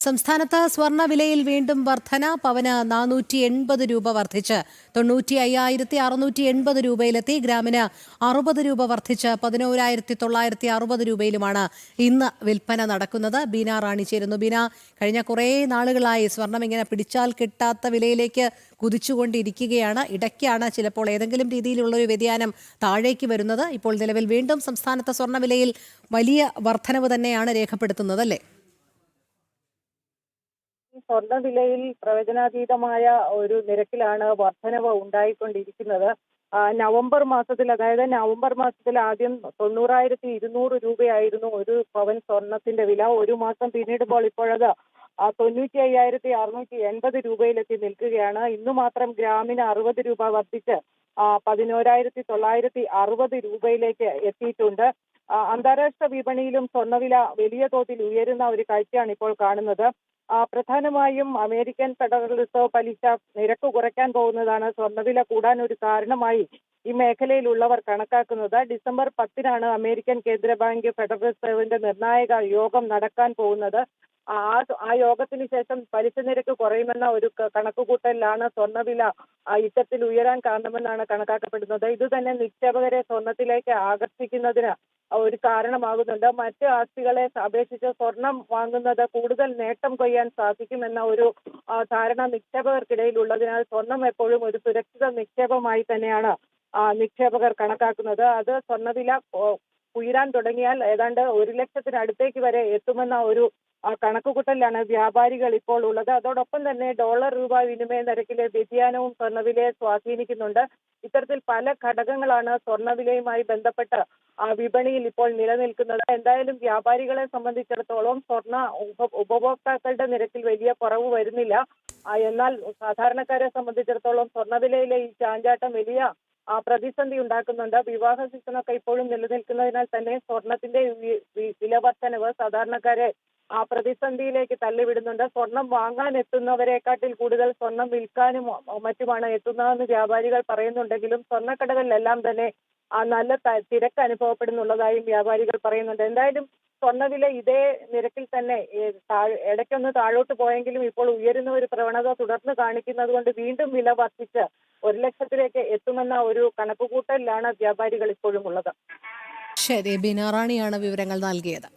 സംസ്ഥാനത്ത് സ്വർണ്ണ വിലയിൽ വീണ്ടും വർധന. പവന് 480 രൂപ വർദ്ധിച്ച് 95,680 രൂപയിലെത്തി. ഗ്രാമിന് 60 രൂപ വർദ്ധിച്ച് 11,960 രൂപയിലുമാണ് ഇന്ന് വിൽപ്പന നടക്കുന്നത്. ബീന റാണി ചേരുന്നു. ബീന, കഴിഞ്ഞ കുറേ നാളുകളായി സ്വർണം ഇങ്ങനെ പിടിച്ചാൽ കിട്ടാത്ത വിലയിലേക്ക് കുതിച്ചുകൊണ്ടിരിക്കുകയാണ്. ഇടയ്ക്കാണ് ചിലപ്പോൾ ഏതെങ്കിലും രീതിയിലുള്ളൊരു വ്യതിയാനം താഴേക്ക് വരുന്നത്. ഇപ്പോൾ നിലവിൽ വീണ്ടും സംസ്ഥാനത്ത് സ്വർണ്ണവിലയിൽ വലിയ വർധനവ് തന്നെയാണ് രേഖപ്പെടുത്തുന്നത്, അല്ലേ? സ്വർണ്ണവിലയിൽ പ്രവചനാതീതമായ ഒരു നിരക്കിലാണ് വർധനവ് ഉണ്ടായിക്കൊണ്ടിരിക്കുന്നത്. നവംബർ മാസത്തിൽ, അതായത് നവംബർ മാസത്തിൽ ആദ്യം 90,200 രൂപയായിരുന്നു ഒരു പവൻ സ്വർണത്തിന്റെ വില. ഒരു മാസം പിന്നിടുമ്പോൾ ഇപ്പോഴത് 95,680 രൂപയിലെത്തി നിൽക്കുകയാണ്. ഇന്നു മാത്രം ഗ്രാമിന് 60 രൂപ വർദ്ധിച്ച് 11,960 രൂപയിലേക്ക് എത്തിയിട്ടുണ്ട്. അന്താരാഷ്ട്ര വിപണിയിലും സ്വർണ്ണവില വലിയ തോതിൽ ഉയരുന്ന ഒരു കാഴ്ചയാണ് ഇപ്പോൾ കാണുന്നത്. പ്രധാനമായും അമേരിക്കൻ ഫെഡറൽ റിസർവ് പലിശ നിരക്ക് കുറയ്ക്കാൻ പോകുന്നതാണ് സ്വർണ്ണവില കൂടാൻ ഒരു കാരണമായി ഈ മേഖലയിലുള്ളവർ കണക്കാക്കുന്നത്. ഡിസംബർ 10-നാണ് അമേരിക്കൻ കേന്ദ്ര ബാങ്ക് ഫെഡറൽ റിസർവിന്റെ നിർണായക യോഗം നടക്കാൻ പോകുന്നത്. ആ യോഗത്തിന് ശേഷം പലിശ നിരക്ക് കുറയുമെന്ന ഒരു കണക്കുകൂട്ടലിലാണ് സ്വർണ്ണവില ഇത്തരത്തിൽ ഉയരാൻ കാരണമെന്നാണ് കണക്കാക്കപ്പെടുന്നത്. ഇത് തന്നെ നിക്ഷേപകരെ സ്വർണത്തിലേക്ക് ആകർഷിക്കുന്നതിന് ഒരു കാരണമാകുന്നുണ്ട്. മറ്റ് ആസ്തികളെ അപേക്ഷിച്ച് സ്വർണം വാങ്ങുന്നത് കൂടുതൽ നേട്ടം കൊയ്യാൻ സാധിക്കുമെന്ന ഒരു ധാരണ നിക്ഷേപകർക്കിടയിൽ ഉള്ളതിനാൽ സ്വർണം എപ്പോഴും ഒരു സുരക്ഷിത നിക്ഷേപമായി തന്നെയാണ് നിക്ഷേപകർ കണക്കാക്കുന്നത്. അത് സ്വർണ്ണവില ഉയരാൻ തുടങ്ങിയാൽ ഏതാണ്ട് 1,00,000 അടുത്തേക്ക് വരെ എത്തുമെന്ന ഒരു കണക്കുകൂട്ടലിലാണ് വ്യാപാരികൾ ഇപ്പോൾ ഉള്ളത്. അതോടൊപ്പം തന്നെ ഡോളർ രൂപ വിനിമയ നിരക്കിലെ വ്യതിയാനവും സ്വർണ്ണവിലയെ സ്വാധീനിക്കുന്നുണ്ട്. ഇത്തരത്തിൽ പല ഘടകങ്ങളാണ് സ്വർണ്ണവിലയുമായി ബന്ധപ്പെട്ട് വിപണിയിൽ ഇപ്പോൾ നിലനിൽക്കുന്നത്. എന്തായാലും വ്യാപാരികളെ സംബന്ധിച്ചിടത്തോളം സ്വർണ്ണ ഉപഭോക്താക്കളുടെ നിരക്കിൽ വലിയ കുറവ് വരുന്നില്ല. എന്നാൽ സാധാരണക്കാരെ സംബന്ധിച്ചിടത്തോളം സ്വർണ്ണവിലയിലെ ഈ ചാഞ്ചാട്ടം വലിയ പ്രതിസന്ധി ഉണ്ടാക്കുന്നുണ്ട്. വിവാഹ സീസണൊക്കെ ഇപ്പോഴും നിലനിൽക്കുന്നതിനാൽ തന്നെ സ്വർണത്തിന്റെ വില വർധനവ് സാധാരണക്കാരെ പ്രതിസന്ധിയിലേക്ക് തള്ളിവിടുന്നുണ്ട്. സ്വർണം വാങ്ങാൻ എത്തുന്നവരെക്കാട്ടിൽ കൂടുതൽ സ്വർണം വിൽക്കാനും മറ്റുമാണ് എത്തുന്നതെന്ന് വ്യാപാരികൾ പറയുന്നുണ്ടെങ്കിലും സ്വർണ്ണക്കടകളിലെല്ലാം തന്നെ നല്ല തിരക്ക് അനുഭവപ്പെടുന്നുള്ളതായും വ്യാപാരികൾ പറയുന്നുണ്ട്. എന്തായാലും സ്വർണ്ണവില ഇതേ നിരക്കിൽ തന്നെ ഇടയ്ക്കൊന്ന് താഴോട്ട് പോയെങ്കിലും ഇപ്പോൾ ഉയരുന്ന ഒരു പ്രവണത തുടർന്ന് കാണിക്കുന്നത് കൊണ്ട് വീണ്ടും വില വർദ്ധിച്ച് 1,00,000-ലേക്ക് എത്തുമെന്ന ഒരു കണക്കുകൂട്ടലിലാണ് വ്യാപാരികൾ ഇപ്പോഴും ഉള്ളത്. ശരി, ബീന റാണിയാണ് വിവരങ്ങൾ നൽകിയത്.